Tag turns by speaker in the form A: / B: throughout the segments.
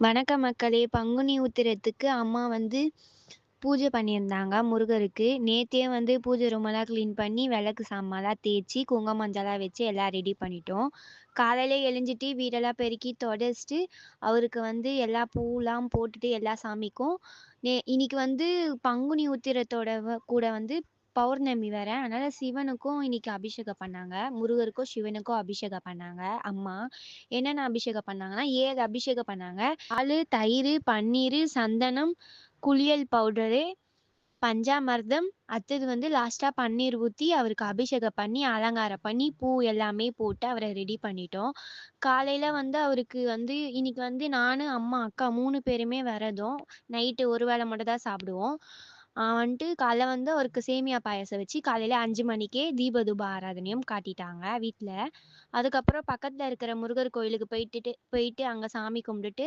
A: வணக்கம் மக்களே! பங்குனி உத்திரத்துக்கு அம்மா வந்து பூஜை பண்ணியிருந்தாங்க முருகருக்கு. நேத்தே வந்து பூஜை ரூமெல்லாம் கிளீன் பண்ணி, விளக்கு சாமான்லாம் தேய்ச்சு, குங்குமம், மஞ்சள்லாம் வச்சு எல்லாம் ரெடி பண்ணிட்டோம். காலையில எழுஞ்சிட்டு வீடெல்லாம் பெருக்கி தொடச்சுட்டு, அவருக்கு வந்து எல்லா பூலாம் போட்டுட்டு எல்லா சாமிக்கும் இன்னைக்கு வந்து பங்குனி உத்திரத்தோட கூட வந்து பௌர்ணமி வேற. அதனால சிவனுக்கும் இன்னைக்கு அபிஷேகம் பண்ணாங்க. முருகருக்கும், சிவனுக்கும் அபிஷேகம் பண்ணாங்க அம்மா. என்னென்ன அபிஷேகம் பண்ணாங்கன்னா, 7 அபிஷேகம் பண்ணாங்க. பாலு, தயிரு, பன்னீரு, சந்தனம், குளியல் பவுடரு, பஞ்சாமிர்தம், அடுத்தது வந்து லாஸ்ட்டா பன்னீர் ஊத்தி அவருக்கு அபிஷேகம் பண்ணி, அலங்காரம் பண்ணி, பூ எல்லாமே போட்டு அவர ரெடி பண்ணிட்டோம். காலையில வந்து அவருக்கு வந்து இன்னைக்கு வந்து நானு, அம்மா, அக்கா 3 பேருமே விரதம். நைட்டு ஒரு வேளை மட்டும் தான் சாப்பிடுவோம். வந்துட்டு காலைல வந்து அவருக்கு சேமியா பாயாசம் வச்சு காலையில 5 மணிக்கே தீப தூப ஆராதனையும் காட்டிட்டாங்க வீட்ல. அதுக்கப்புறம் பக்கத்துல இருக்கிற முருகர் கோயிலுக்கு போயிட்டு அங்க சாமி கும்பிட்டுட்டு,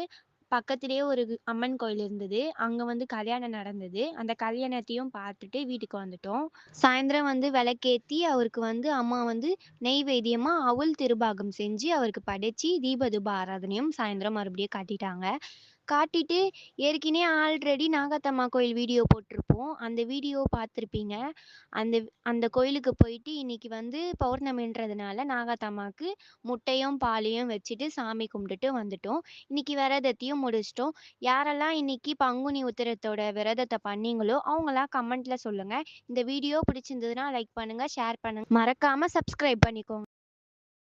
A: பக்கத்திலேயே ஒரு அம்மன் கோயில் இருந்தது. அங்க வந்து கல்யாணம் நடந்தது. அந்த கல்யாணத்தையும் பார்த்துட்டு வீட்டுக்கு வந்துட்டோம். சாயந்தரம் வந்து விளக்கேத்தி அவருக்கு வந்து அம்மா வந்து நெய்வேத்தியமா அவுள் திருபாகம் செஞ்சு அவருக்கு படைச்சு தீப தூப ஆராதனையும் சாயந்தரம் மறுபடியும் காட்டிட்டாங்க. காட்டிட்டு ஏற்கனவே ஆல்ரெடி நாகாத்தம்மா கோயில் வீடியோ போட்டிருப்போம். அந்த வீடியோ பார்த்துருப்பீங்க. அந்த அந்த கோயிலுக்கு போயிட்டு இன்னைக்கு வந்து பௌர்ணமின்றதுனால நாகாத்தம்மாக்கு முட்டையும், பாலையும் வச்சுட்டு சாமி கும்பிட்டுட்டு வந்துட்டோம். இன்னைக்கு விரதத்தையும் முடிச்சுட்டோம். யாரெல்லாம் இன்னைக்கு பங்குனி உத்திரத்தோட விரதத்த பண்ணீங்களோ, அவங்கலாம் கமெண்ட்ல சொல்லுங்க. இந்த வீடியோ பிடிச்சிருந்ததுன்னா லைக் பண்ணுங்க, ஷேர் பண்ணுங்க. மறக்காம சப்ஸ்கிரைப் பண்ணிக்கோங்க.